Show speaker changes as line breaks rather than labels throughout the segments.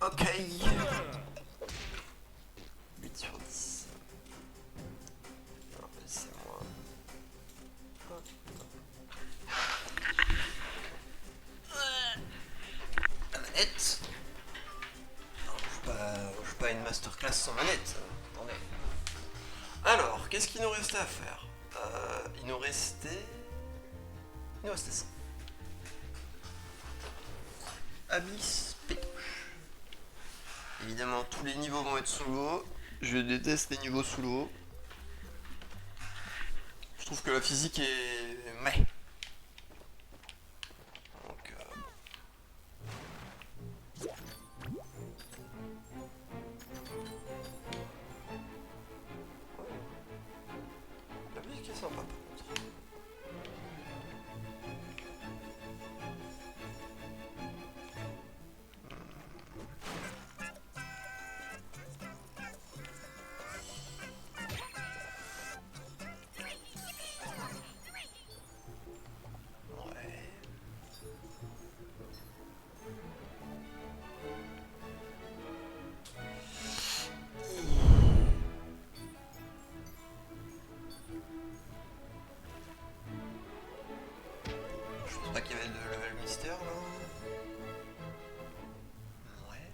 Ok. 8 sur 10. Alors, c'est moi. La manette. Non, je joue pas à une masterclass sans manette. Attendez. Alors, qu'est-ce qu'il nous restait à faire? Il nous restait... Il nous restait ça. Abyss Pétoche. Évidemment, tous les niveaux vont être sous l'eau. Je déteste les niveaux sous l'eau. Je trouve que la physique est... Mais. Donc, la musique est sympa par contre. Ouais. Je pense pas qu'il y avait de level mystère là. Ouais.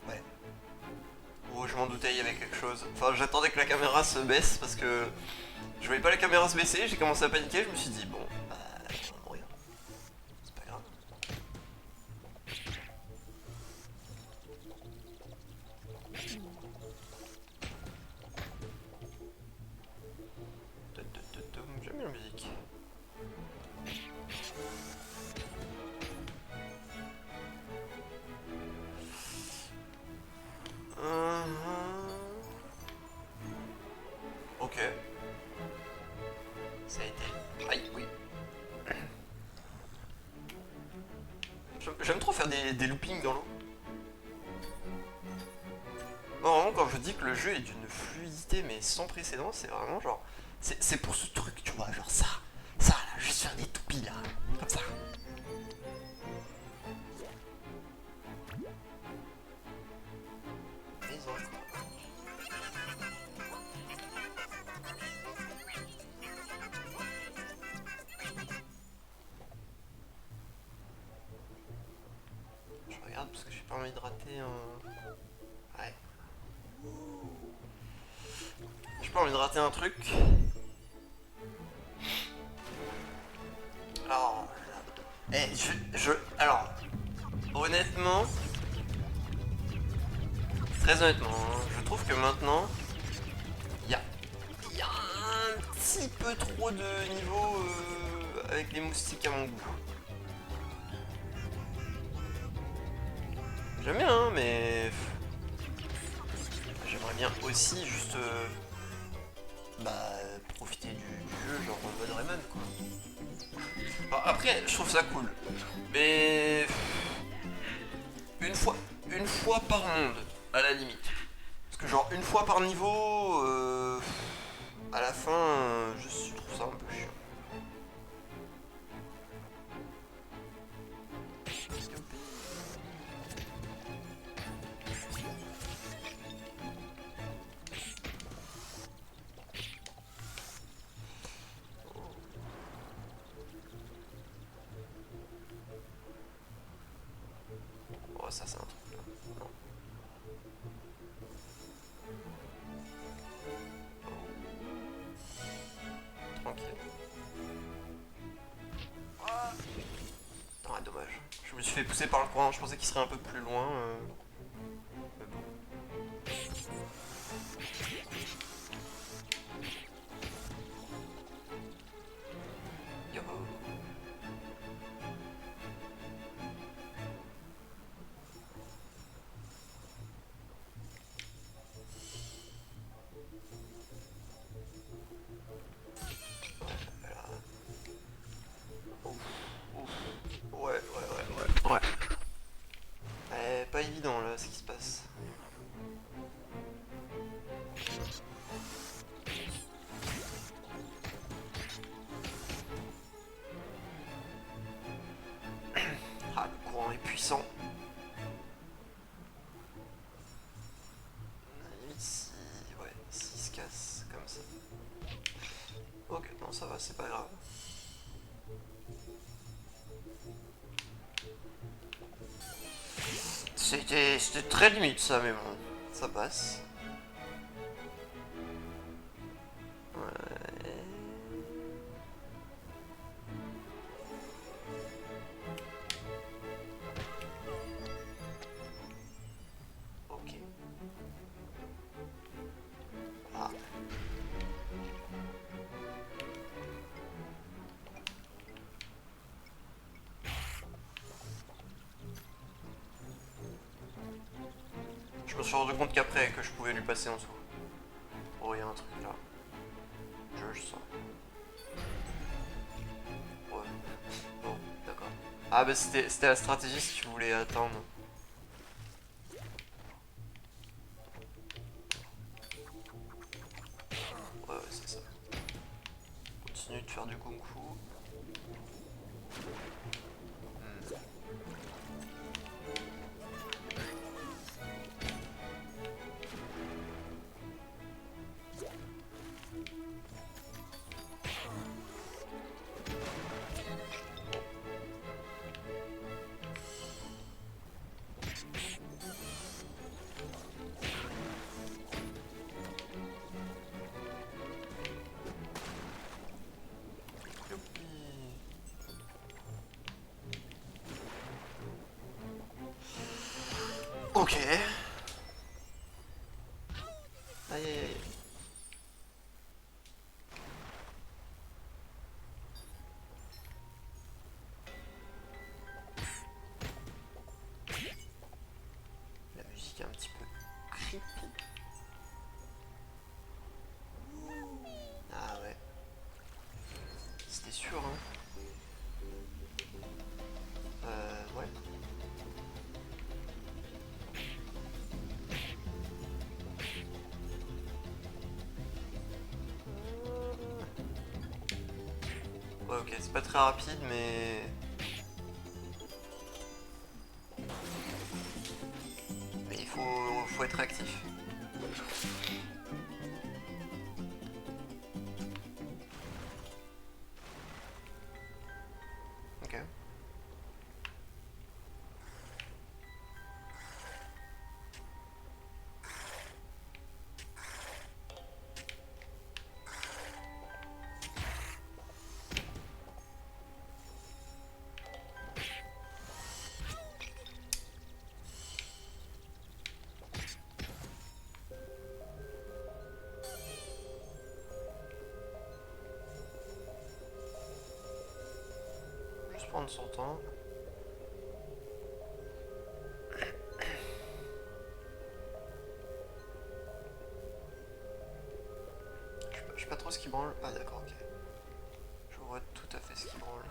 Ouais. Oh, je m'en doutais, il y avait quelque chose. Enfin, j'attendais que la caméra se baisse parce que je voyais pas la caméra se baisser, j'ai commencé à paniquer, je me suis dit, bon, bah, je vais mourir. C'est pas grave. J'aime bien la musique. Ok. Ça a été. Aïe, oui. J'aime trop faire des loopings dans l'eau. Non, vraiment, quand je dis que le jeu est d'une fluidité mais sans précédent, c'est vraiment genre. C'est pour ce truc, tu vois, genre ça. Ça, là, juste faire des toupies là. Comme ça. Mais encore. Je regarde parce que j'ai pas envie de rater un. Ouais. J'ai pas envie de rater un truc. Alors. Alors. Honnêtement. Très honnêtement, hein, je trouve que maintenant. Il y a. Il y a un petit peu trop de niveaux avec les moustiques à mon goût. J'aime bien, hein, mais. J'aimerais bien aussi juste. Bah. Profiter du jeu, genre en mode Rayman, quoi. Alors, après, je trouve ça cool. Mais. Une fois, une fois par monde, à la limite. Parce que genre une fois par niveau, à la fin, je trouve ça un peu chiant. Oh, ça c'est un truc là. Non. Tranquille. Ah, dommage. Je me suis fait pousser par le courant, je pensais qu'il serait un peu plus loin. Mais bon. Yo. Voilà. Ouf, ouf. Ouais. puissant. Ici, ouais, s'il se casse comme ça. Ok, non, ça va, c'est pas grave. C'était très limite ça, mais bon, ça passe. Ouais. Ok. Ah. Je me suis rendu compte qu'après que je pouvais lui passer en dessous. Oh, il y a un truc là. Je sens. Ouais. Bon, d'accord. Ah bah c'était la stratégie si tu voulais attendre. Ouais, c'est ça. Continue de faire du kung fu. Ok. Aïe aïe aïe. La musique est un petit peu creepy. Ah ouais. C'était sûr, hein. Ouais. Ouais, ok, c'est pas très rapide, mais... Mais faut être actif. Ok. Juste prendre son temps. Je sais pas trop ce qui branle. Ah d'accord, ok. Je vois tout à fait ce qui branle.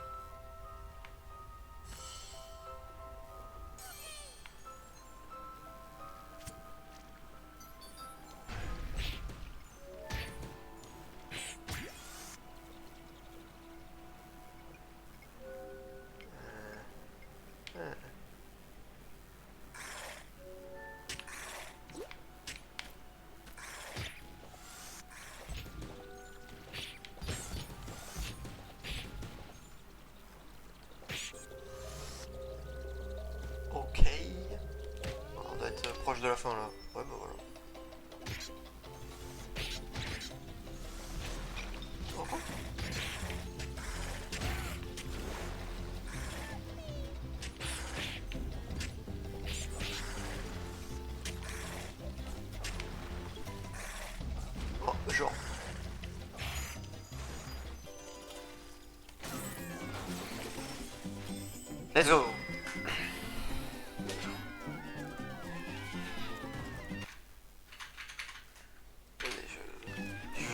Ok. On doit être proche de la fin là. Ouais, bah voilà. Oh, oh. Oh, genre. Let's go.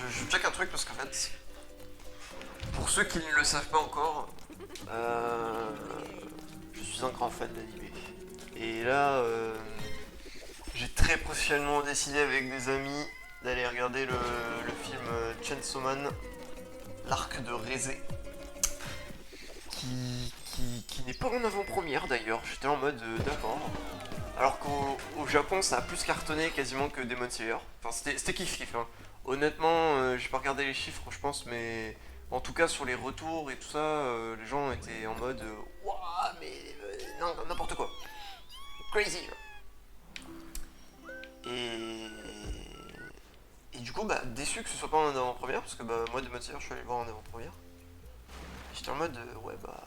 Je check un truc parce qu'en fait, pour ceux qui ne le savent pas encore, je suis un grand fan d'anime. Et là, j'ai très prochainement décidé avec des amis d'aller regarder le film Chainsaw Man, l'arc de Rézé, qui n'est pas en avant-première d'ailleurs, j'étais en mode d'accord. Alors qu'au Japon ça a plus cartonné quasiment que Demon Slayer. Enfin c'était kiff-kiff hein. Honnêtement, j'ai pas regardé les chiffres je pense, mais en tout cas sur les retours et tout ça, les gens étaient en mode Wouah mais non, n'importe quoi. Crazy. Et... Et du coup bah déçu que ce soit pas en avant-première, parce que bah moi Demon Slayer je suis allé le voir en avant-première. J'étais en mode ouais bah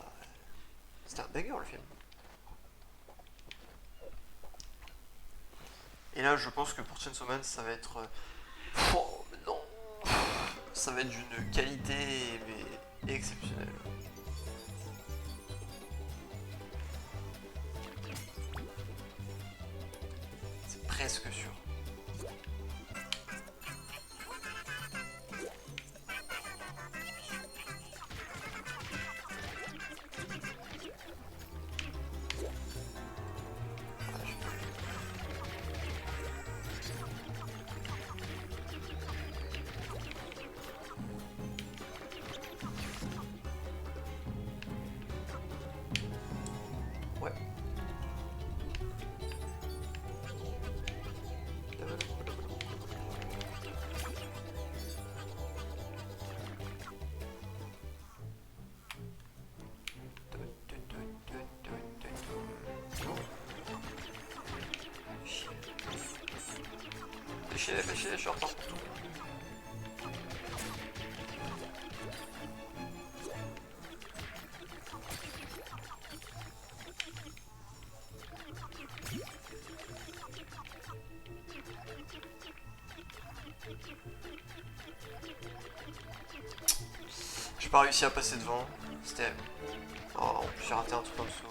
c'était un banger le film. Et là, je pense que pour Chainsaw Man, ça va être. Oh, non. Ça va être d'une qualité mais exceptionnelle. C'est presque sûr. Ah, je peux- Ouais. Fais chier, je suis en retard pour tout. J'ai pas réussi à passer devant. C'était. Oh, en plus, j'ai raté un truc en dessous.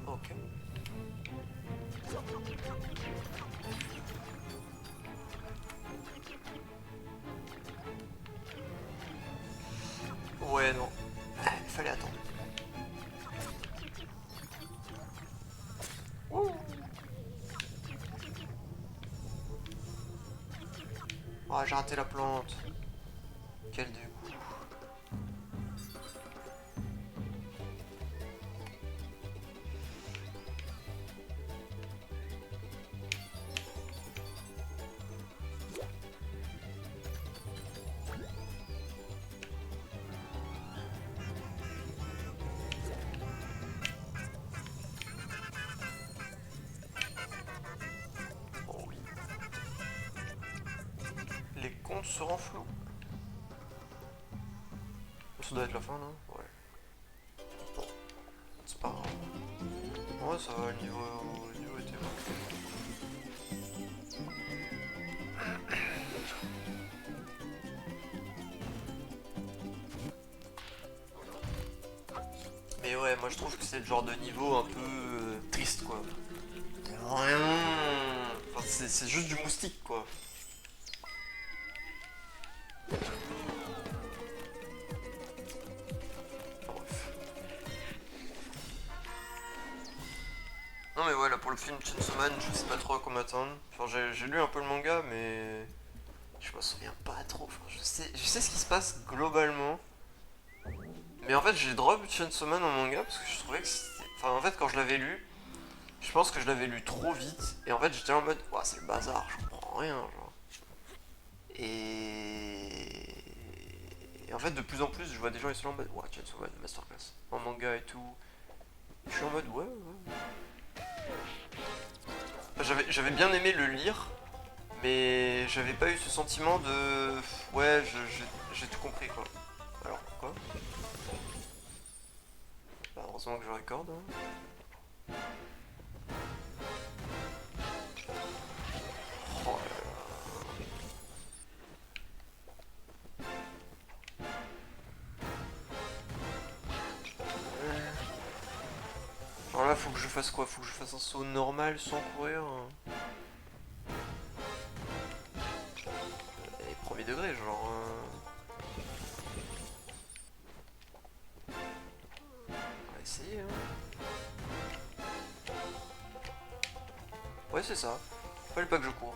Ok. Ouais, non. Il fallait attendre. Ouh. Oh, j'ai raté la plante. Quel dégoût. Oh oui. Les comptes seront flous. Ça doit être la fin, non? Ouais. Bon, c'est pas grave. Ouais, ça va, le niveau était bon. Mais ouais, moi je trouve que c'est le genre de niveau un peu triste, quoi. Rien. Enfin, c'est juste du moustique, quoi. Enfin, bref. Non, mais ouais, là pour le film Chainsaw Man, je sais pas trop à quoi m'attendre. Enfin, j'ai lu un peu le manga, mais je me souviens pas trop. Enfin, je sais ce qui se passe globalement. Mais en fait, j'ai drop Chainsaw Man en manga parce que je trouvais que c'était. Enfin, en fait, quand je l'avais lu, je pense que je l'avais lu trop vite. Et en fait, j'étais en mode, ouah, c'est le bazar, je comprends rien, genre. Et en fait, de plus en plus, je vois des gens ils sont en mode, ouah, Chainsaw Man, masterclass. En manga et tout. Je suis en mode, ouais, ouais. Enfin, j'avais bien aimé le lire, mais j'avais pas eu ce sentiment de. Ouais, j'ai tout compris, quoi. Alors, pourquoi? Bah, heureusement que je recorde. Hein. Oh alors là, faut que je fasse quoi? Faut que je fasse un saut normal sans courir hein. premier degré, genre. On va essayer, hein. Ouais, c'est ça. Fallait pas que je cours.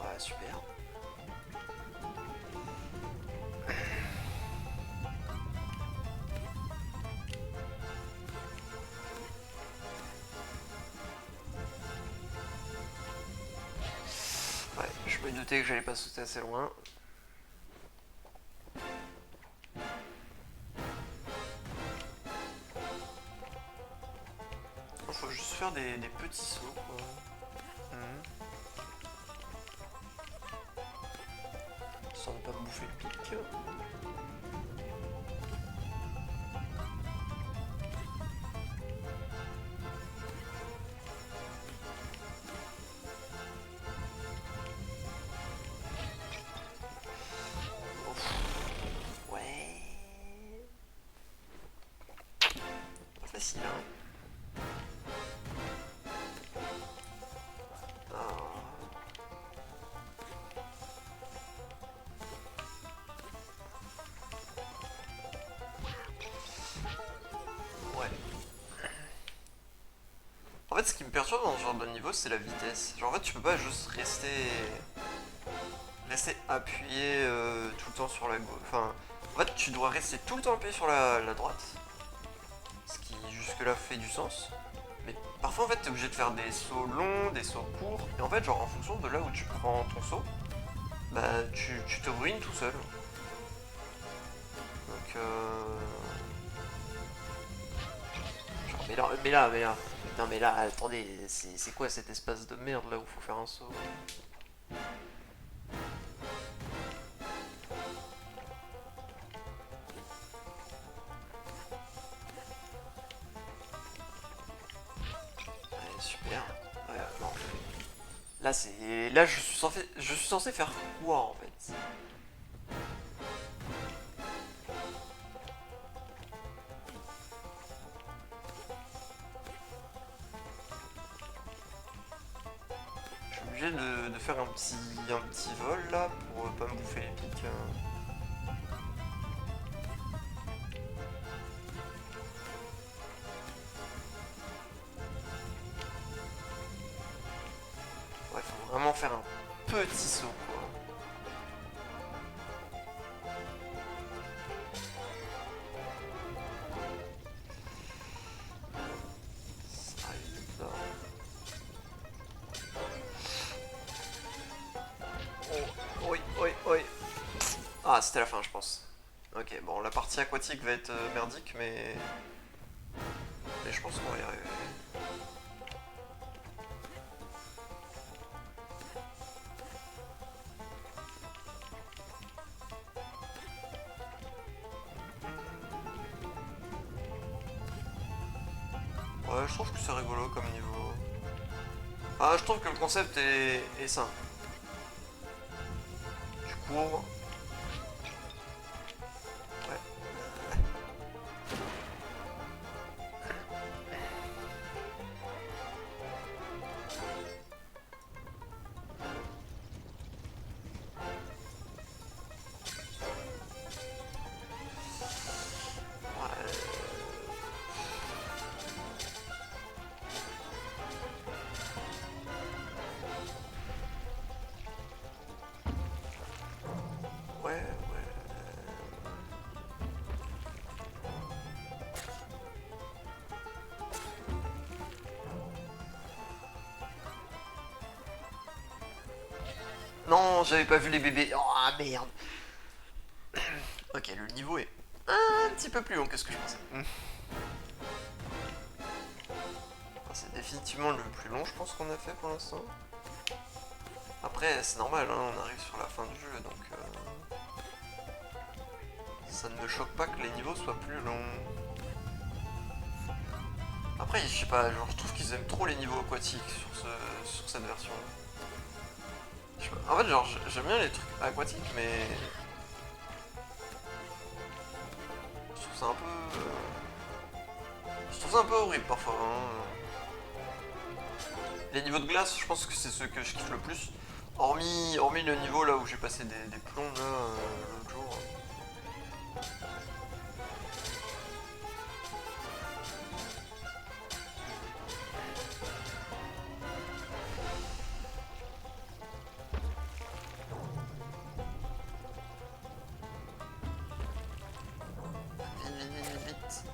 Ouais, super. Ouais, je me doutais que j'allais pas sauter assez loin. Faut juste faire des petits sauts, quoi. Sans ne pas me bouffer le pic. Ouais. Pas facile, hein. Ouais. En fait, ce qui me perturbe dans ce genre de niveau, c'est la vitesse. Genre, en fait, tu peux pas juste rester appuyé tout le temps sur la gauche. Enfin, en fait, tu dois rester tout le temps appuyé sur la droite. Ce qui, jusque-là, fait du sens. Mais parfois, en fait, t'es obligé de faire des sauts longs, des sauts courts. Et en fait, genre, en fonction de là où tu prends ton saut, bah, tu te ruines tout seul. Donc, genre, mais là. Non, mais là, attendez, c'est quoi cet espace de merde là où faut faire un saut? Ouais, super. Ouais, non. Là, c'est. Là, je suis censé faire quoi en fait? Je suis obligé de faire un petit vol là pour pas me bouffer les pics. Ouais, faut vraiment faire un petit saut quoi. Ça, oh, oui, oui, oui. Ah, c'était la fin, je pense. Ok, bon, la partie aquatique va être merdique, mais je pense qu'on va y arriver. Ouais, je trouve que c'est rigolo comme niveau. Ah, je trouve que le concept est simple. Tu cours. Ouais. Ouais, ouais. Non, j'avais pas vu les bébés. Oh, ah, merde. Ok, le niveau est un petit peu plus long que ce que je pensais. C'est définitivement le plus long, je pense, qu'on a fait pour l'instant. Après, c'est normal, hein, on arrive sur la fin du jeu, donc ça ne me choque pas que les niveaux soient plus longs. Après, je sais pas, genre, je trouve qu'ils aiment trop les niveaux aquatiques sur cette version. En fait, genre, j'aime bien les trucs aquatiques, mais je trouve ça un peu, je trouve ça un peu horrible parfois. Hein. Les niveaux de glace, je pense que c'est ceux que je kiffe le plus. Hormis le niveau là où j'ai passé des plombs là l'autre jour. Vite, vite, vite, vite, vite.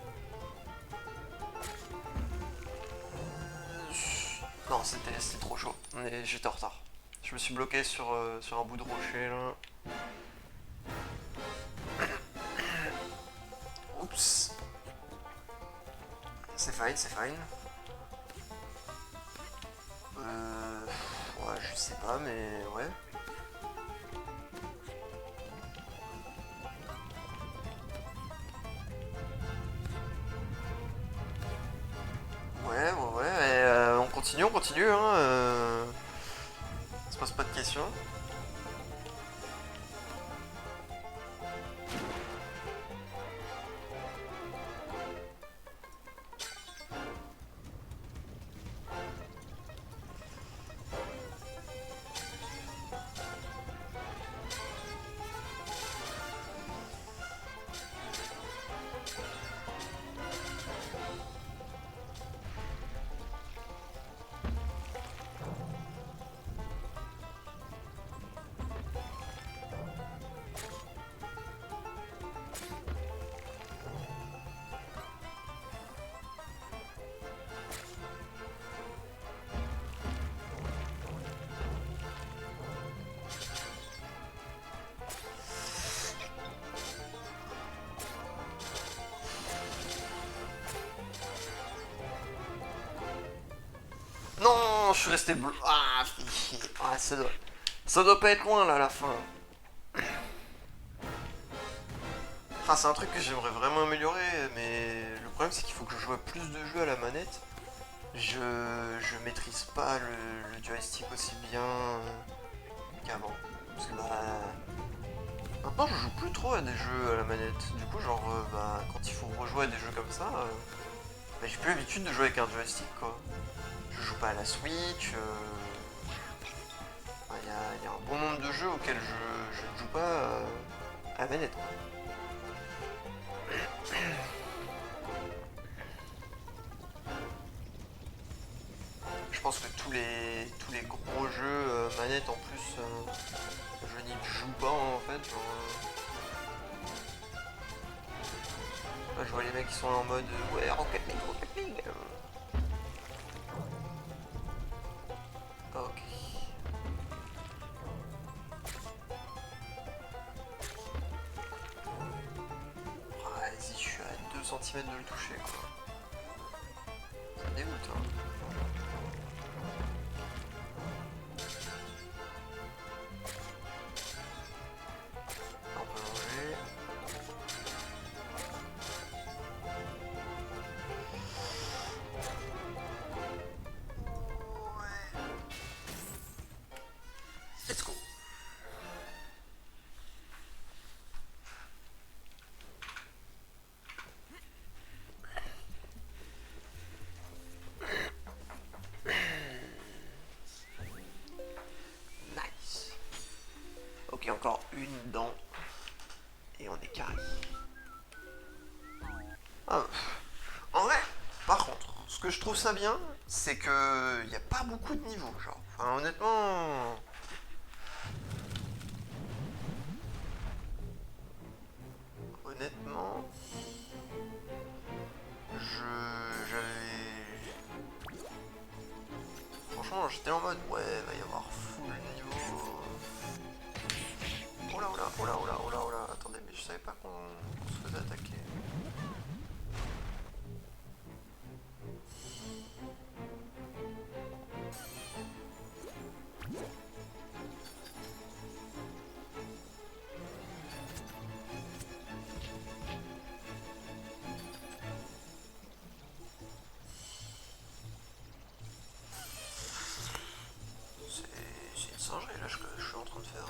Non, c'était trop chaud. J'étais en retard. Je me suis bloqué sur un bout de rocher là. Oups. C'est fine, c'est fine. Ouais, je sais pas, mais ouais. Ouais, et, on continue, hein. On se pose pas de questions. Non, je suis resté bleu. Ah, ça doit pas être loin là à la fin. Ah, c'est un truc que j'aimerais vraiment améliorer, mais le problème c'est qu'il faut que je joue à plus de jeux à la manette. Je maîtrise pas le joystick aussi bien qu'avant. Parce que maintenant je joue plus trop à des jeux à la manette. Du coup, genre, quand il faut rejouer à des jeux comme ça, j'ai plus l'habitude de jouer avec un joystick quoi. Je joue pas à la Switch. Il y a un bon nombre de jeux auxquels je ne joue pas à la manette quoi. Je pense que tous les gros jeux manettes en plus, je n'y joue pas en fait. Genre, là, je vois les mecs qui sont en mode ouais, Rocket League, Rocket League. Ok. Vas-y, je suis à 2 cm de le toucher quoi. Ça dégoûte hein. On peut manger. Let's go. Nice. Ok, encore une dent. Et on est carré. Ah, en vrai, par contre, ce que je trouve ça bien, c'est que il n'y a pas beaucoup de niveaux, genre. Enfin, honnêtement, j'avais, franchement, j'étais en mode, ouais, va y avoir full niveau. Oh là, oh là, oh là, oh là, oh là, oh là, attendez, mais je savais pas qu'on se faisait attaquer. C'est une singerie là je suis en train de faire.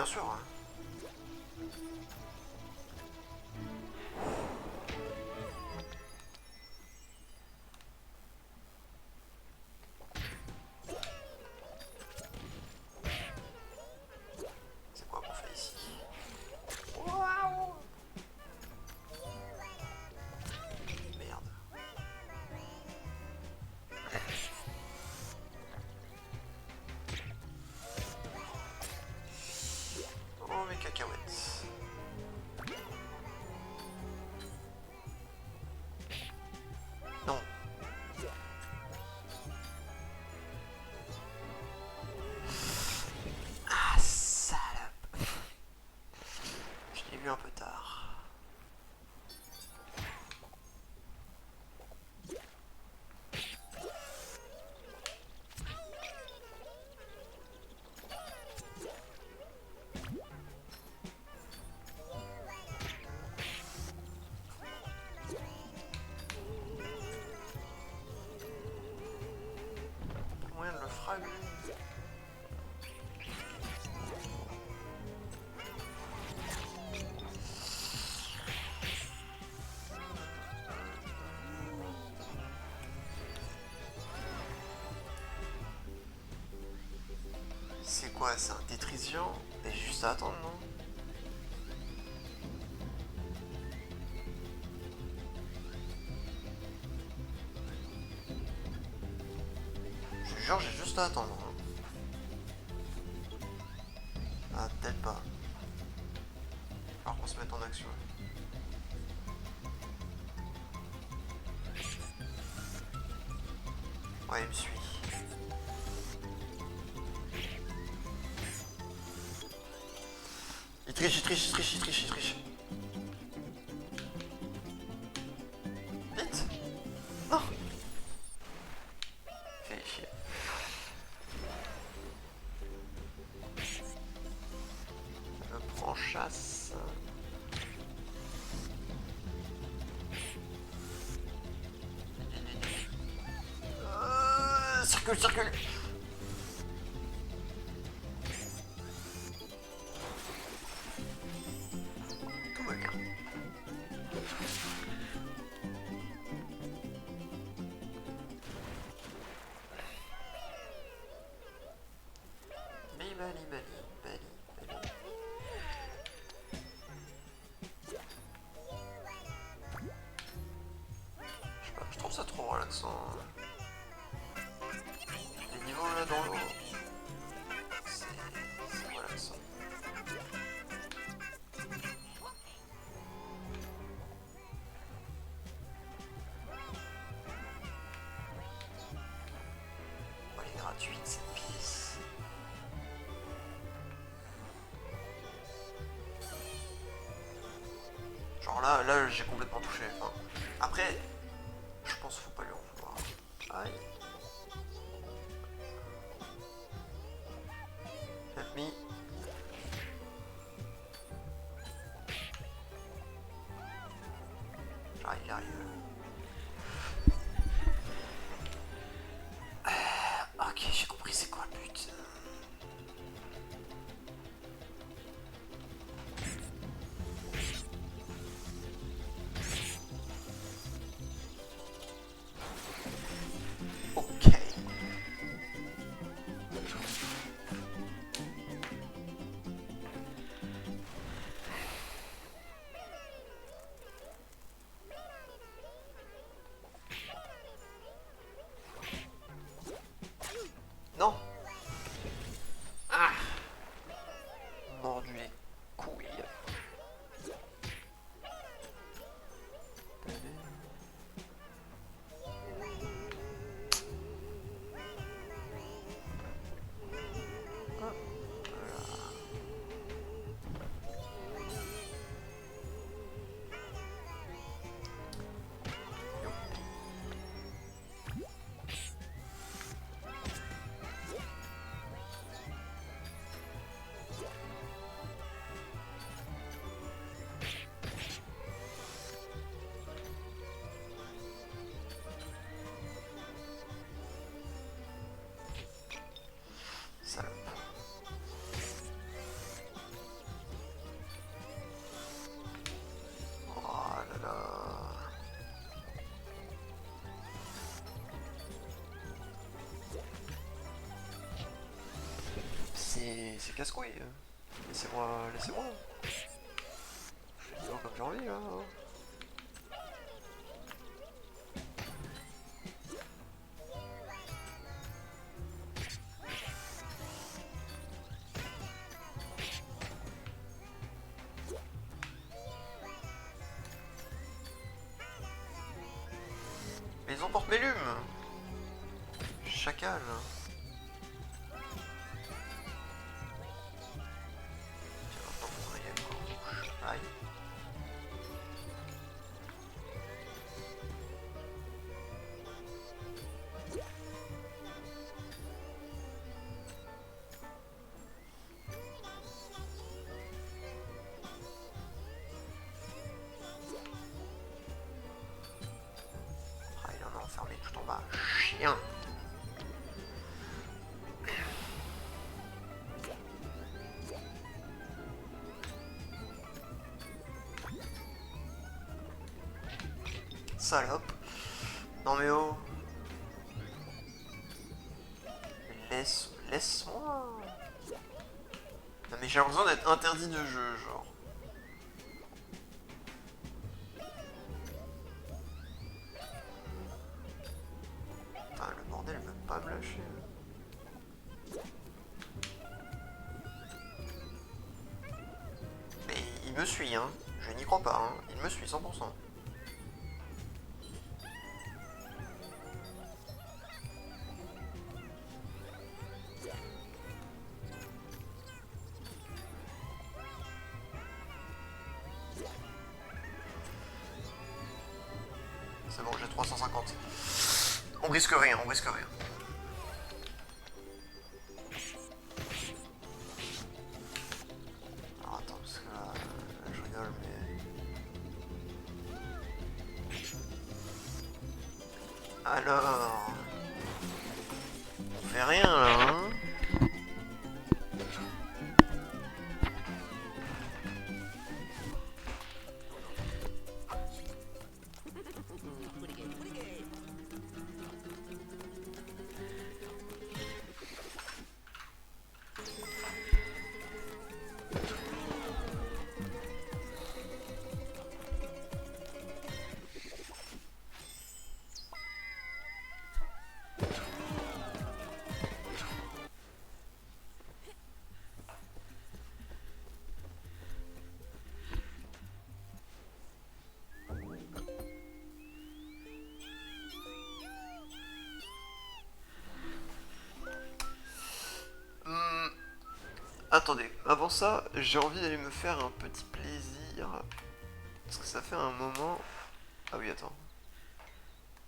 bien sûr. Hein. C'est quoi qu'on fait ici? Waouh! Merde. Oh mes cacahuètes. Non. Ah salope. Je l'ai vu un peu tard. Moyen de le frag. C'est quoi, c'est un tétrisian? Et juste à attendre, non? Je te jure, j'ai juste à attendre. Hein. Ah, peut-être pas. Alors qu'on se mette en action. Ouais, il me suit. Il triche, il triche, il triche, il triche, il triche. Vite! Non! Fais chier. Je prends chasse. Circule, circule! Tout va bien. Bali, bali, bali, bali. Je sais pas, je trouve ça trop relaxant. Les niveaux là dans l'eau, c'est relaxant. Oh, elle est gratuite cette pièce. Genre là j'ai complètement touché. Enfin, après, je pense qu'il faut pas lui en vouloir. Aïe. Help me. J'arrive, j'arrive. Ok, j'ai compris c'est quoi le but. Ok. c'est casse-couille. Laissez-moi, laissez-moi. Je fais toujours comme j'ai envie là. Mais ils emportent mes lumes. Chacal. Tiens, maintenant qu'on y est encore rouge. Aïe. Ah, il en a enfermé tout en bas. Chien. Salope. Non mais oh. Laisse-moi. Non mais j'ai l'impression d'être interdit de jeu, genre. Putain, le bordel veut pas me lâcher. Mais il me suit, hein. Je n'y crois pas, hein. Il me suit 100%. C'est bon, j'ai 350. On risque rien, on risque rien. Alors attends, parce que là, je rigole, mais... Alors... On fait rien, là, hein. Attendez, avant ça, j'ai envie d'aller me faire un petit plaisir. Parce que ça fait un moment... Ah oui, attends.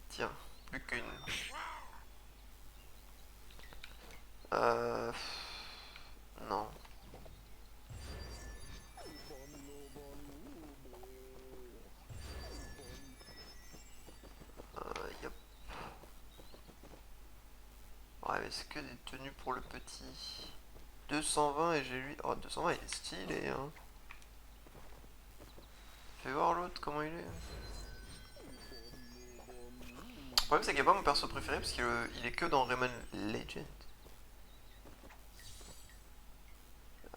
Tiens, plus qu'une. Euh... Non. Yep. Ouais, mais c'est que des tenues pour le petit. 220 et j'ai lui... Oh, 220 il est stylé, hein. Fais voir l'autre, comment il est. Le problème, c'est qu'il n'y a pas mon perso préféré parce qu'il est que dans Rayman Legend.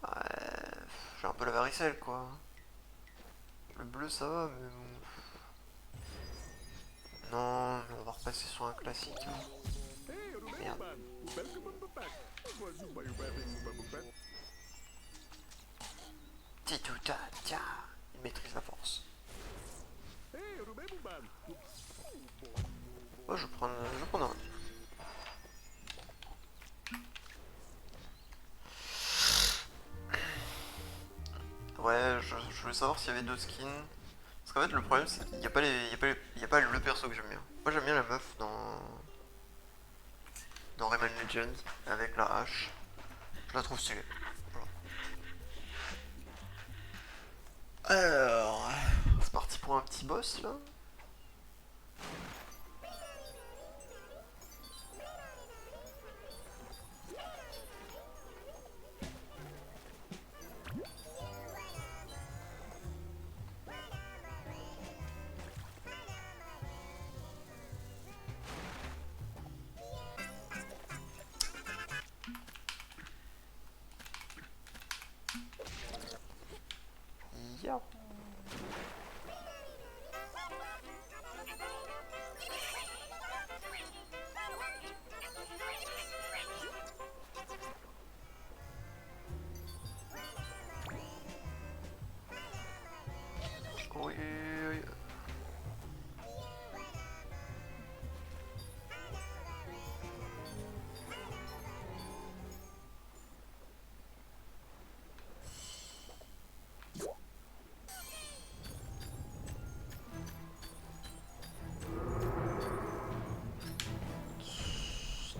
Ouais, j'ai un peu la varicelle, quoi. Le bleu, ça va, mais bon... Non, mais on va repasser sur un classique. Hein. Merde. Titouta, tiens, il maîtrise la force. Moi, je prends un. Ouais, je voulais savoir s'il y avait d'autres skins. Parce qu'en fait, le problème, c'est qu'il n'y a pas le perso que j'aime bien. Moi, j'aime bien la meuf dans Rayman Legends avec la hache. Je la trouve stylée. Voilà. Alors, c'est parti pour un petit boss là.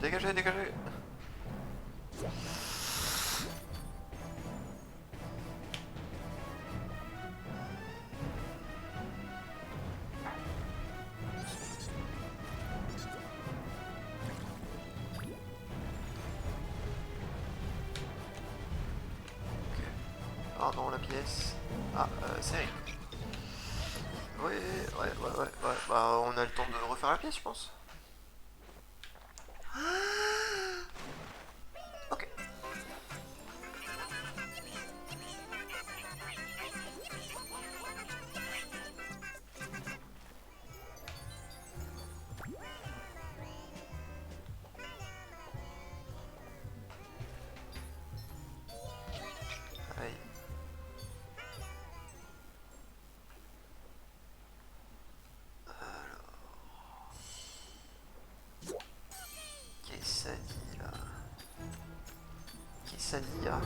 Dégagez, dégagez. Pardon, la pièce. Ah, série. Ouais, ouais. Bah, on a le temps de refaire la pièce, je pense. Ok. Aïe. Qu'est-ce que ça dit là? Qu'est-ce que ça dit là?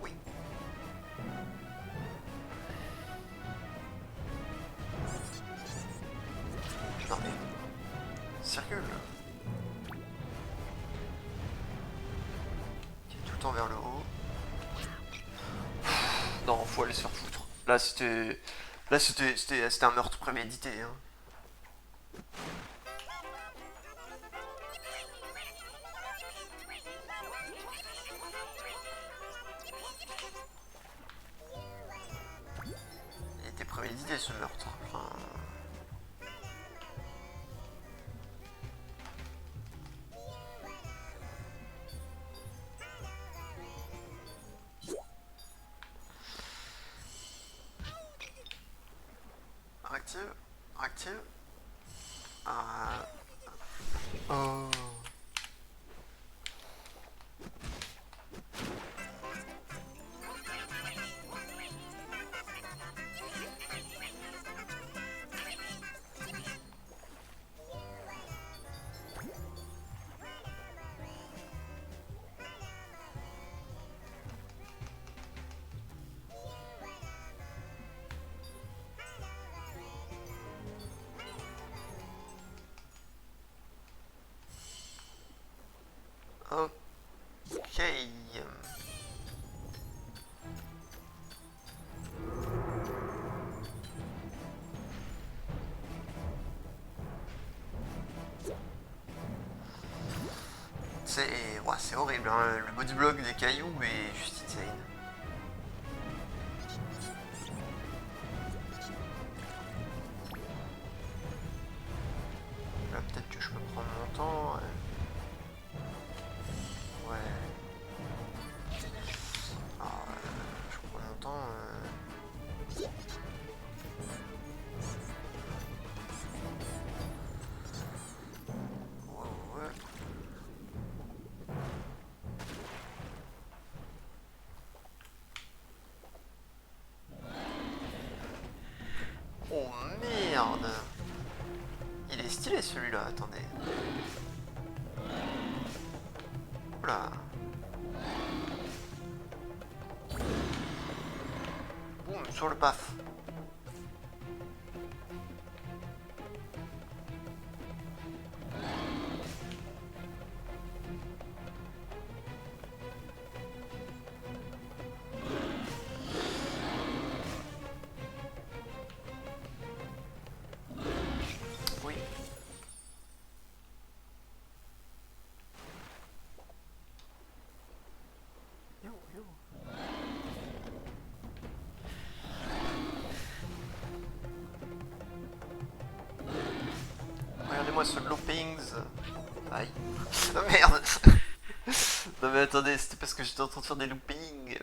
Oui. Non mais. Circule. Ok, tout le temps vers le haut. Non, faut aller se faire foutre. Là, c'était. Là, c'était un meurtre prémédité. Hein. Il était prémédité ce meurtre. Enfin. Active. Active. Ah. Oh. Ok. C'est horrible, hein. Le bodyblock des cailloux est juste insane. Là, peut-être que je peux prendre mon temps. Ouais. Ah, je prends mon temps. Ouais. Oh merde! Il est stylé celui-là, attendez. Oula. Boum, sur le paf. Oui. Yo. Regardez-moi ce loopings. Aïe. Oh merde. Non mais attendez, c'était parce que j'étais en train de faire des loopings.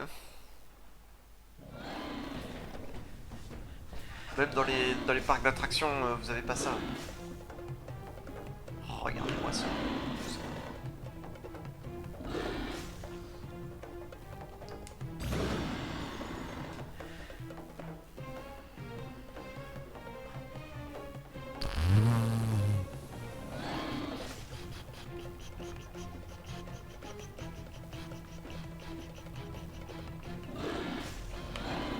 Même dans les parcs d'attractions, vous avez pas ça. Oh, regardez-moi ça.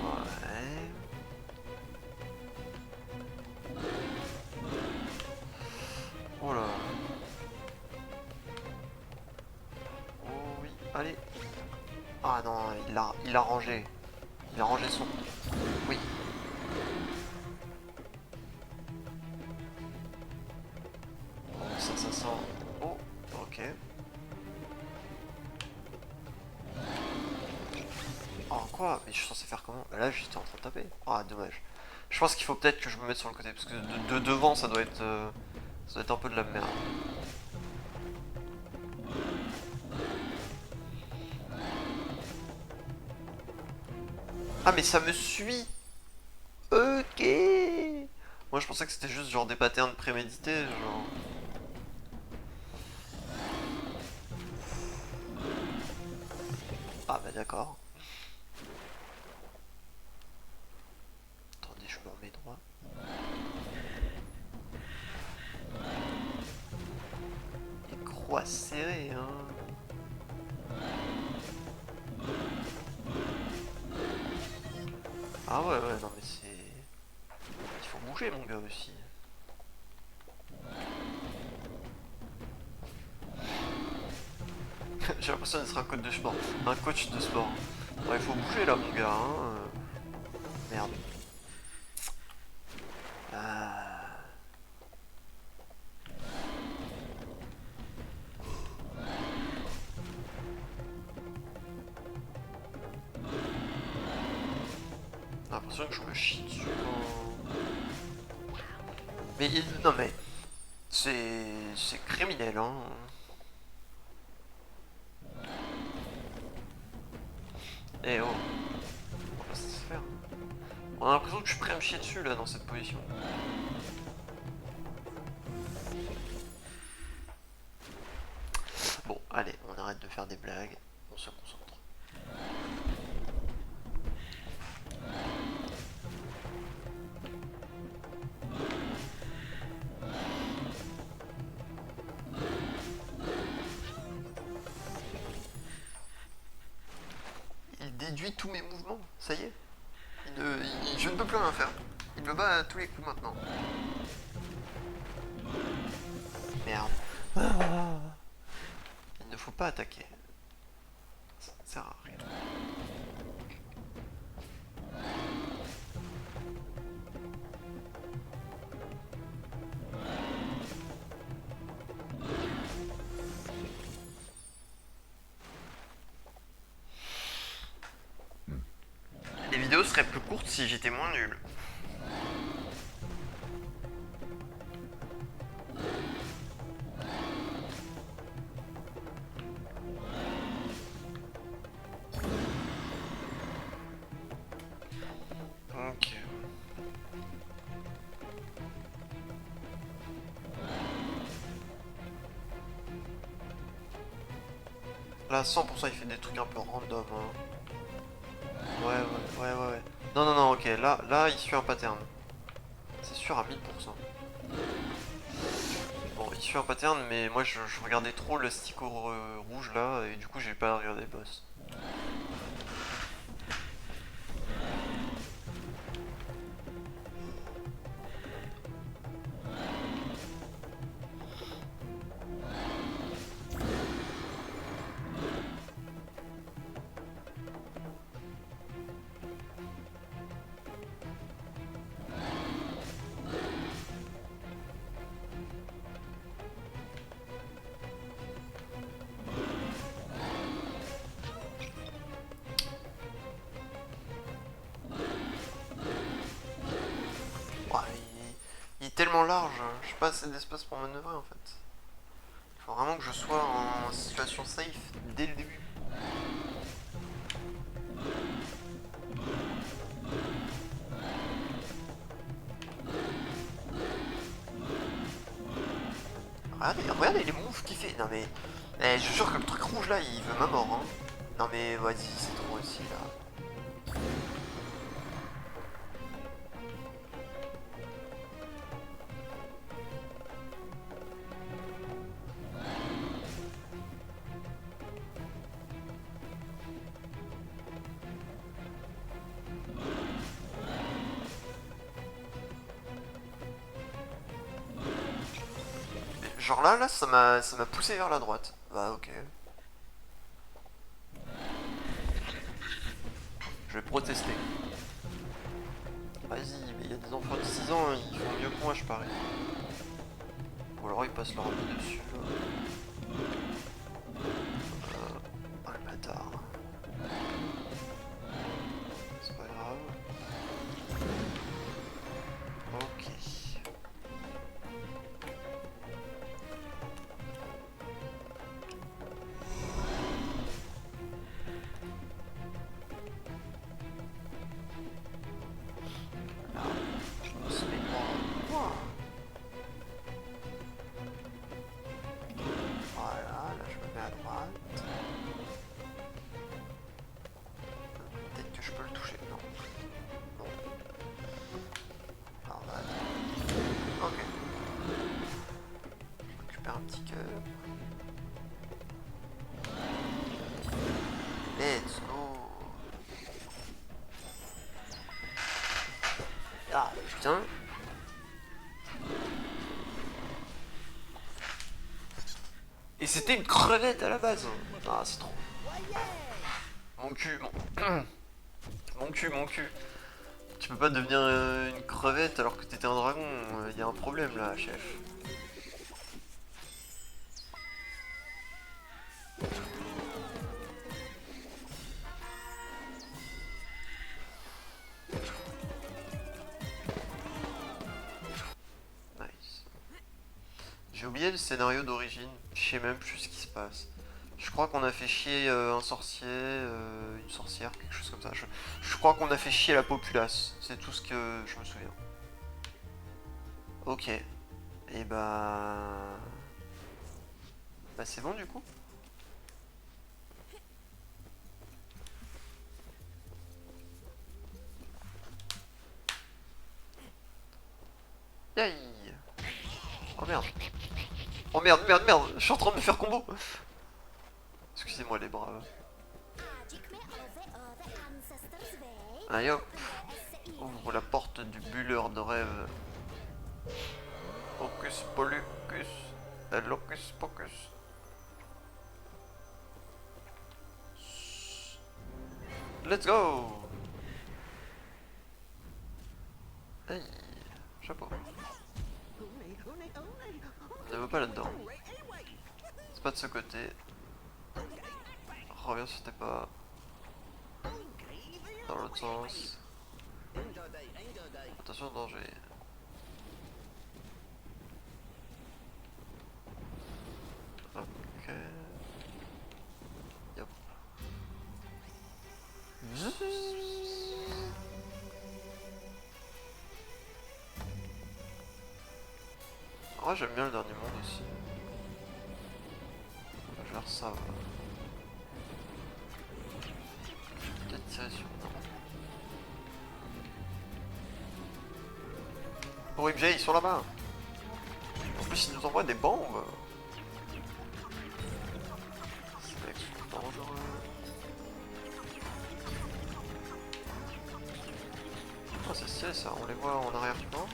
Ouais. Ah non, il a rangé. Il a rangé son... Oui. Bon, ça sent... Oh, ok. Oh, quoi? Mais je suis censé faire comment? Bah là, j'étais en train de taper. Ah, dommage. Je pense qu'il faut peut-être que je me mette sur le côté, parce que de devant, ça doit être un peu de la merde. Ah, mais ça me suit! Ok! Moi, je pensais que c'était juste genre des patterns prémédités, genre... Ah, bah d'accord. Attendez, je me remets droit. Les croix serrées, hein. Ah ouais, ouais, non mais c'est... Il faut bouger, mon gars, aussi. J'ai l'impression d'être un coach de sport. Un coach de sport. Ouais, il faut bouger, là, mon gars, hein. Merde. Ah... J'ai l'impression que je me chie dessus quand... Mais... Non mais... C'est criminel, hein. Eh oh. On va pas se faire. On a l'impression que je suis prêt à me chier dessus, là, dans cette position. Bon, allez, on arrête de faire des blagues. On se concentre. Il déduit tous mes mouvements, ça y est. Je ne peux plus rien faire. Il me bat à tous les coups maintenant. Merde. Il ne faut pas attaquer. Ça ne sert à rien. Les vidéos seraient plus courtes si j'étais moins nul. Ok. Là, 100% il fait des trucs un peu random. Hein. Ouais. Non, non, non, ok. Là, il suit un pattern. C'est sûr à 1000%. Bon, il suit un pattern, mais moi je regardais trop le stick rouge là, et du coup j'ai pas regardé le boss. Ouais, il est tellement large, j'ai pas assez d'espace pour manœuvrer en fait. Il faut vraiment que je sois en situation safe dès le début. Regardez les moves qu'il fait. Non mais, je jure que le truc rouge là, il veut ma mort. Hein. Non mais vas-y, c'est trop aussi là. Genre là, ça m'a poussé vers la droite. Bah ok. Je vais protester. Vas-y, mais il y a des enfants de 6 ans, ils font mieux que moi, je parie. Ou alors ils passent leur vie dessus. Ah le bâtard. C'est pas grave. Ok. Là, je me suis mis quoi. Voilà, là je me mets à droite. Peut-être que je peux le toucher. Non. Non. Alors là, attends. Ok. Je récupère un petit cœur. Let's go. Ah putain. Et c'était une crevette à la base. Ah c'est trop. Mon cul, mon cul, mon cul. Tu peux pas devenir une crevette alors que t'étais un dragon. Il y a un problème là, chef. Nice. J'ai oublié le scénario d'origine. Je sais même plus ce qui se passe. Je crois qu'on a fait chier un sorcier, une sorcière, quelque chose comme ça. Je crois qu'on a fait chier la populace. C'est tout ce que je me souviens. Ok. Et bah... Bah c'est bon du coup. Yay. Oh merde. Oh merde, merde, merde. Je suis en train de me faire combo. Excusez-moi les braves. Allez hop. Ouvre la porte du bulleur de rêve. Hocus pocus. Locus pocus. Let's go. Hey. Chapeau. Ne va pas là-dedans. C'est pas de ce côté. Reviens sur tes pas. Dans l'autre sens. Attention au danger. Ok. Yep. Oh, j'aime bien le dernier monde aussi. Genre ça va. Peut-être tirer sur non. Pour MJ, ils sont là-bas. En plus, ils nous envoient des bombes. C'est extrêmement dangereux. Oh, c'est stylé ça, on les voit en arrière-plan.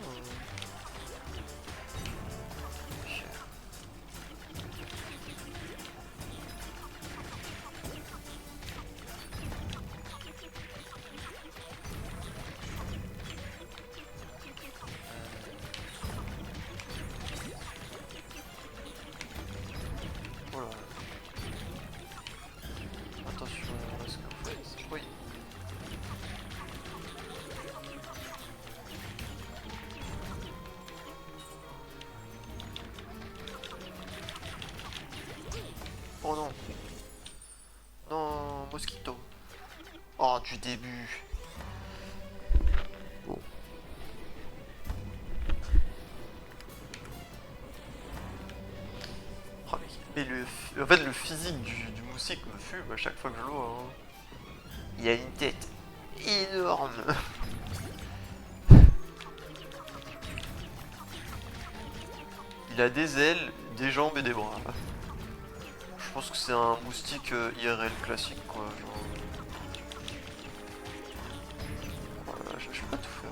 Oh non. Non, mosquito. Oh, du début. Bon. Oh, mais en fait, le physique du moustique me fume à chaque fois que je le vois. Hein. Il a une tête énorme. Il a des ailes, des jambes et des bras. Je pense que c'est un moustique IRL classique quoi. Genre... Voilà, je peux pas tout faire.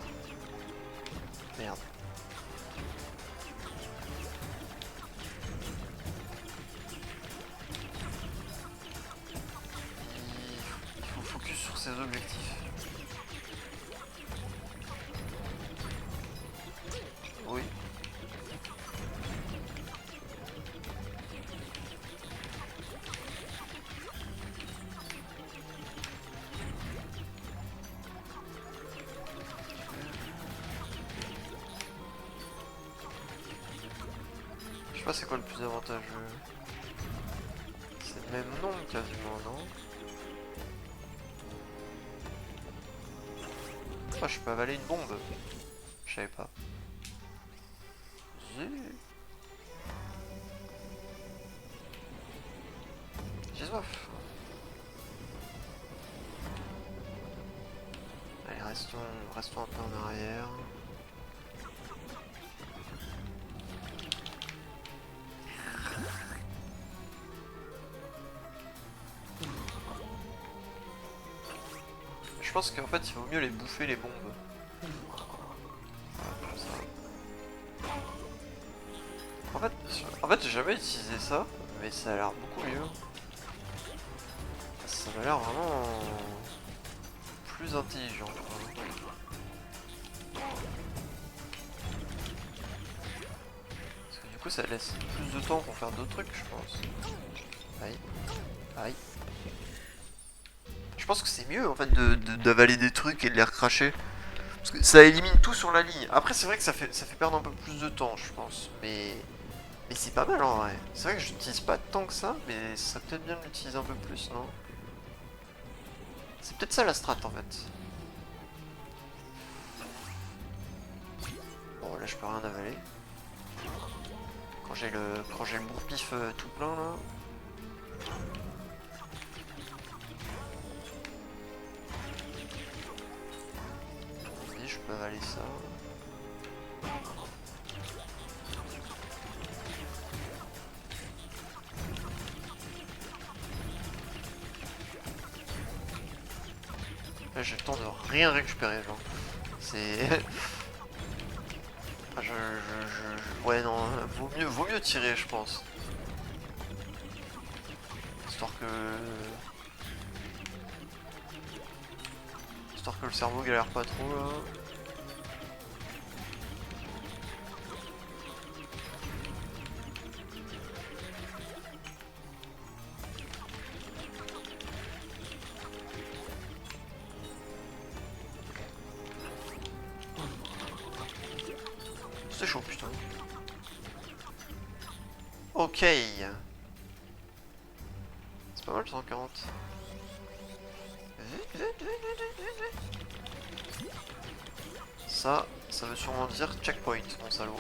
Merde. Il faut focus sur ses objectifs.
pas c'est quoi le plus avantageux. C'est le même nombre quasiment, non? Ah, je peux avaler une bombe. Je savais pas. J'ai soif. Allez, restons un peu en arrière. Je pense qu'en fait il vaut mieux les bouffer les bombes. Voilà, comme ça. En fait j'ai jamais utilisé ça, mais ça a l'air beaucoup mieux. Ça m'a l'air vraiment plus intelligent. Parce que du coup ça laisse plus de temps pour faire d'autres trucs je pense. Aïe. Aïe. Je pense que c'est mieux en fait d'avaler des trucs et de les recracher. Parce que ça élimine tout sur la ligne. Après c'est vrai que ça fait perdre un peu plus de temps je pense. Mais c'est pas mal en vrai. C'est vrai que je n'utilise pas tant que ça, mais ça serait peut-être bien de l'utiliser un peu plus, non? C'est peut-être ça la strat en fait. Bon là je peux rien avaler. Quand j'ai le bourre-pif tout plein là. Et je peux avaler ça. Là j'ai le temps de rien récupérer genre. C'est... Ah, ouais non, vaut mieux tirer je pense. Histoire que... Histoire que le cerveau galère pas trop là. C'est chaud putain. Ok. C'est pas mal 140. Ça veut sûrement dire checkpoint, mon salaud.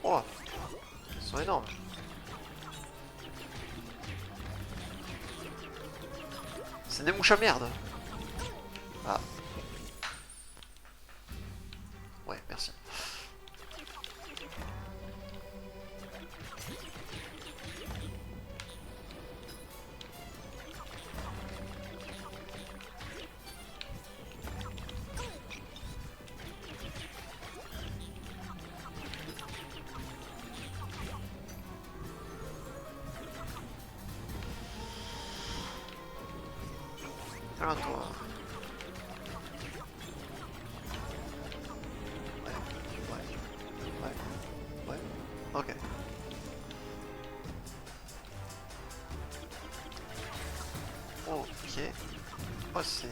Oh, ils sont énormes. C'est des mouches à merde. Ah. Ouais, merci. Ah, toi. Ouais. Ok. Ok. Oh, c'est...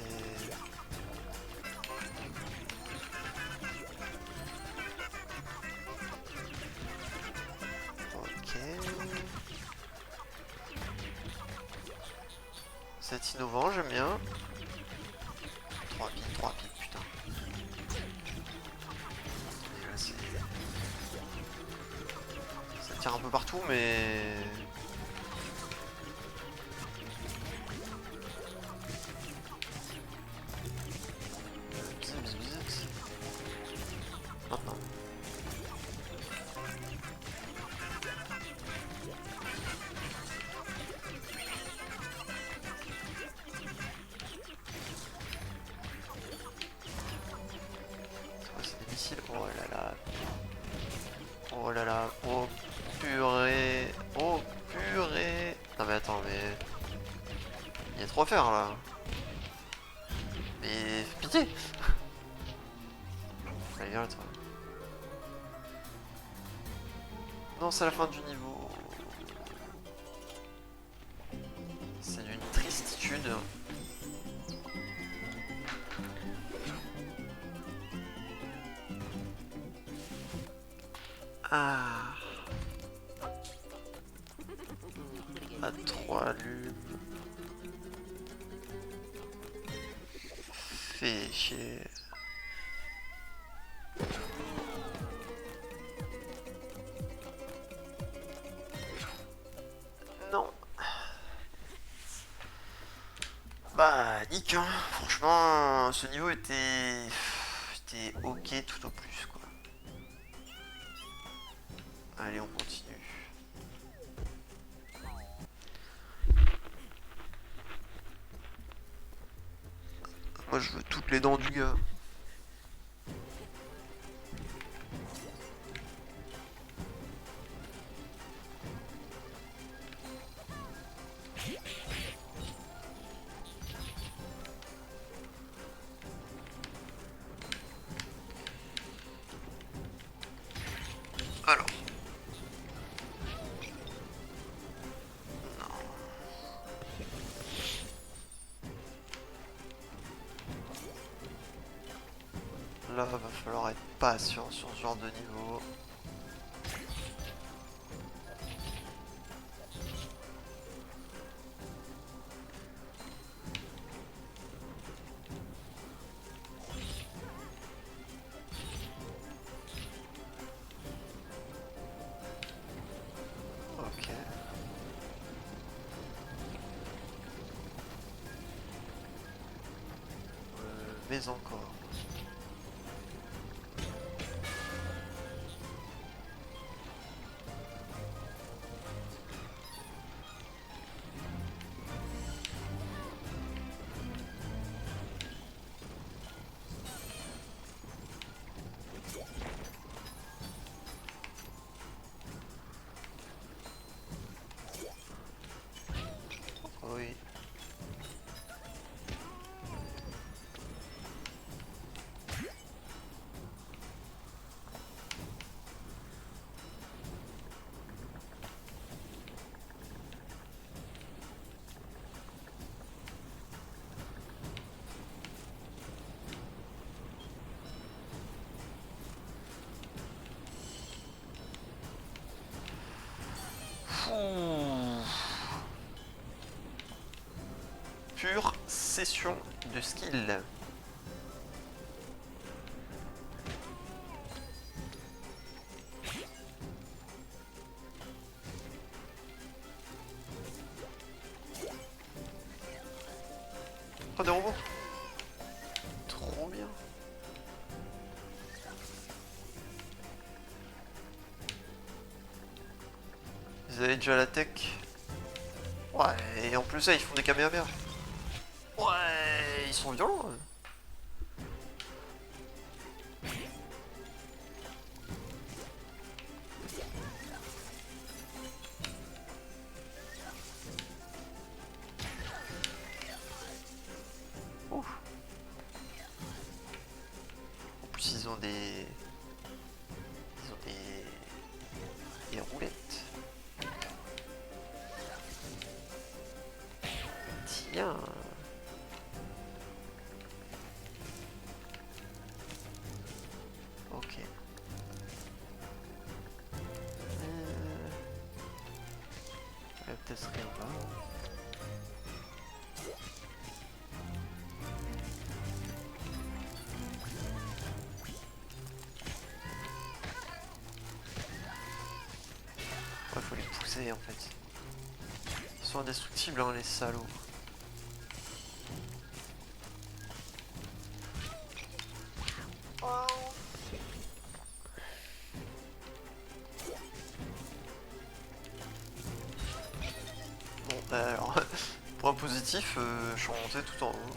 Ok. C'est innovant, j'aime bien. 3 piles, putain. Et là, ça tire un peu partout, mais... Maintenant. C'est des missiles. Oh là là. Oh là là. Oh purée. Oh purée. Non mais attends, mais... Il y a trop à faire là. Mais pitié. Allez, viens là toi. Non, c'est la fin du niveau. C'est d'une tristitude. Ah. À 3 lumes. Fait chier. Non. Bah, nique, hein. Franchement, ce niveau était ok tout au plus, quoi. Allez, on continue. Moi, je veux toutes les dents du gars. Alors. Là, va falloir être patient sur ce genre de niveau. Ok. Mais encore. Oui. Pure session de skill. Oh, des robots. Trop bien. Vous avez déjà la tech. Ouais, et en plus ça, ils font des kamehameha. Ouais, ils sont violents. Ouf. En plus, ils ont des... Ils ont des roulettes. Tiens. Ok. Peut-être rien pas. Ouais, faut les pousser en fait. Ils sont indestructibles, hein, les salauds. Bon, alors, point positif, je suis remonté tout en haut.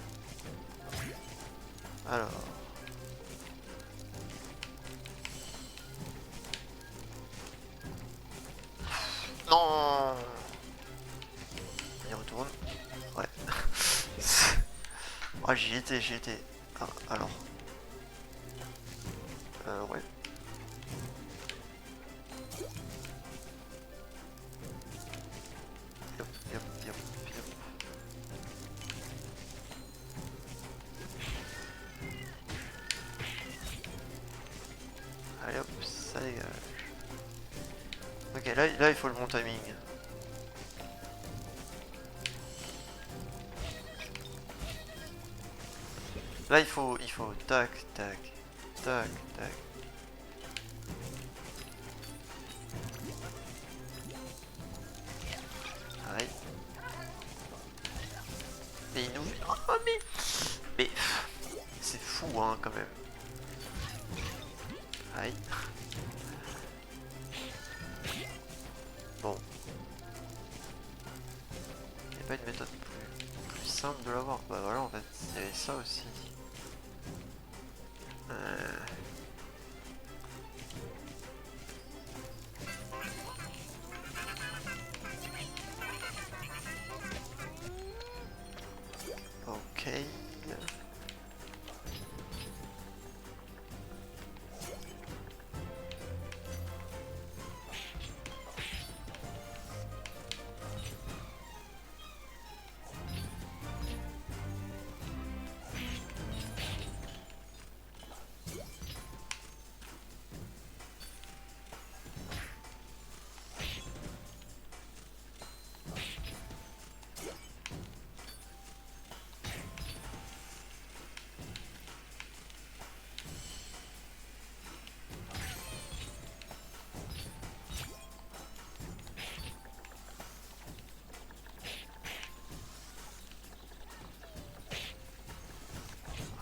Alors. Non. Il retourne. Ouais. Ah, j'y étais, j'y étais. Ah, alors. Ouais. Yop, yop, yop, yop. Allez hop, ça dégage. là il faut le bon timing. Là il faut tac, tac, tac, tac. Aïe. Mais il nous... Oh mais... C'est fou hein quand même. Aïe. Bon. Il n'y a pas une méthode plus simple de l'avoir. Bah voilà en fait, il y avait ça aussi. Ok.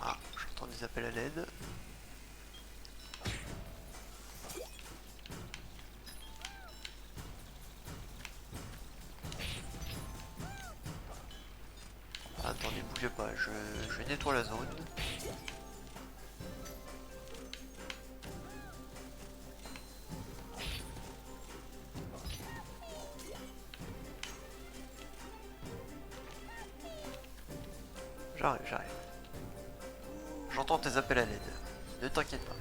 Ah, j'entends des appels à l'aide. Attendez, bougez pas, je nettoie la zone. J'arrive. J'entends tes appels à l'aide. Ne t'inquiète pas.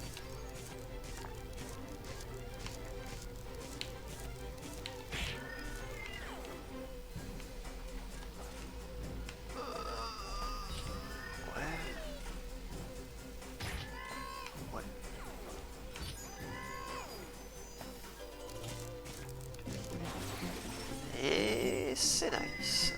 Ouais. Ouais. Et c'est nice.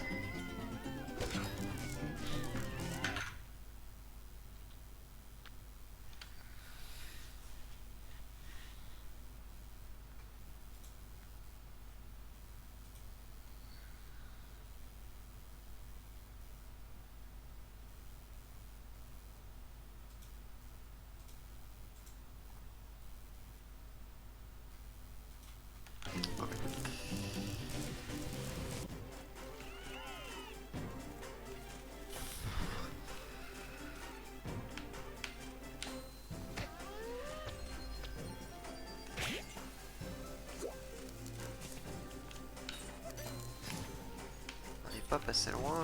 On n'est pas passé loin.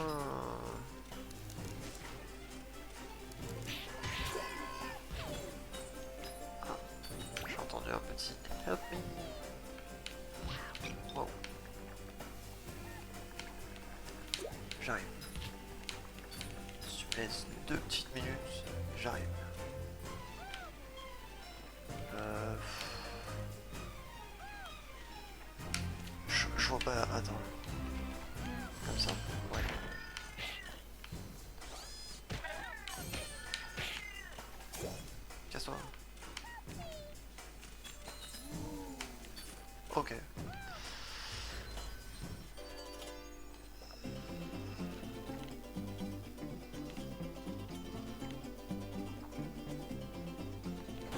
Ah, j'ai entendu un petit help me. Wow. J'arrive. Si tu me laisses 2 petites minutes, j'arrive. Je vois pas. Attends. Comme ça. Ouais. Casse-toi. Ok.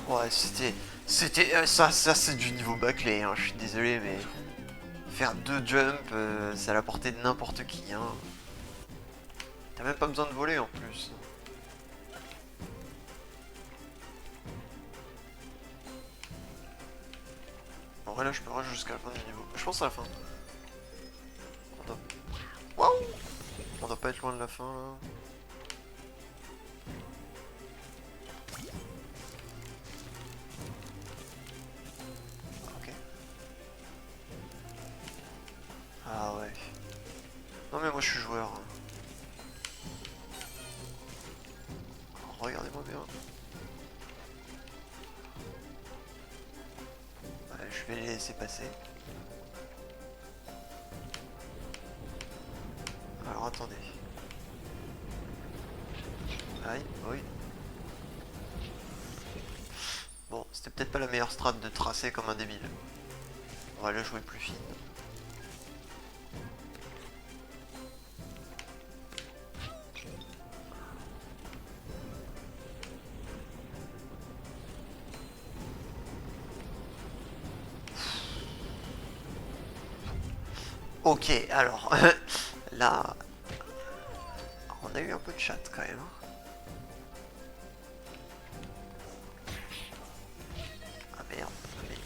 Ouais, ça c'est du niveau bâclé, hein, je suis désolé, mais faire 2 jumps, c'est à la portée de n'importe qui, hein. T'as même pas besoin de voler en plus. En vrai là je peux rush jusqu'à la fin du niveau. Je pense à la fin. On doit... Waouh, on doit pas être loin de la fin là. Ok. Ah ouais. Non mais moi je suis joueur. Regardez-moi bien. Ouais, je vais les laisser passer. Alors attendez. Aïe, oui. Bon, c'était peut-être pas la meilleure strat de tracer comme un débile. On va la jouer plus fine. Ok, alors, là, on a eu un peu de chat quand même. Ah merde, mais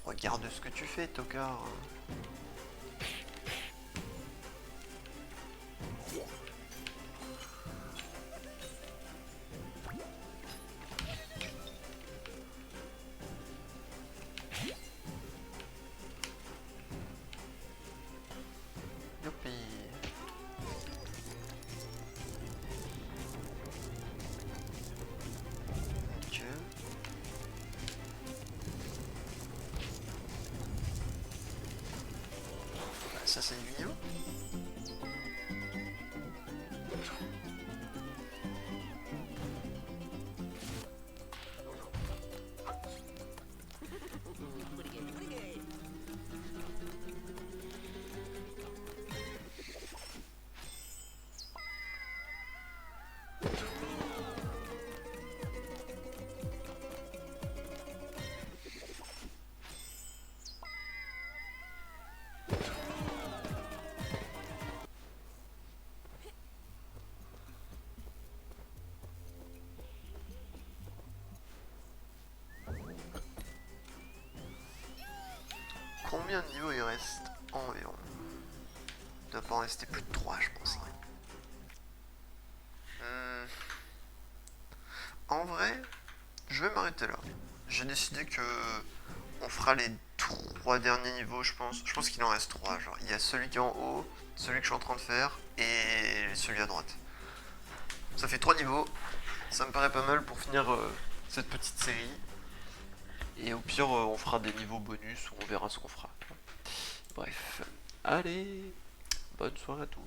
regarde ce que tu fais, tocard. Youpi. Ok. Ça c'est du niveau. Combien de niveaux il reste environ? Il doit pas en rester plus de 3 je pense. En vrai, je vais m'arrêter là. J'ai décidé que on fera les 3 derniers niveaux, je pense. Je pense qu'il en reste 3. Genre, il y a celui qui est en haut, celui que je suis en train de faire, et celui à droite. Ça fait 3 niveaux. Ça me paraît pas mal pour finir cette petite série. Et au pire, on fera des niveaux bonus, ou on verra ce qu'on fera. Bref. Allez, bonne soirée à tous.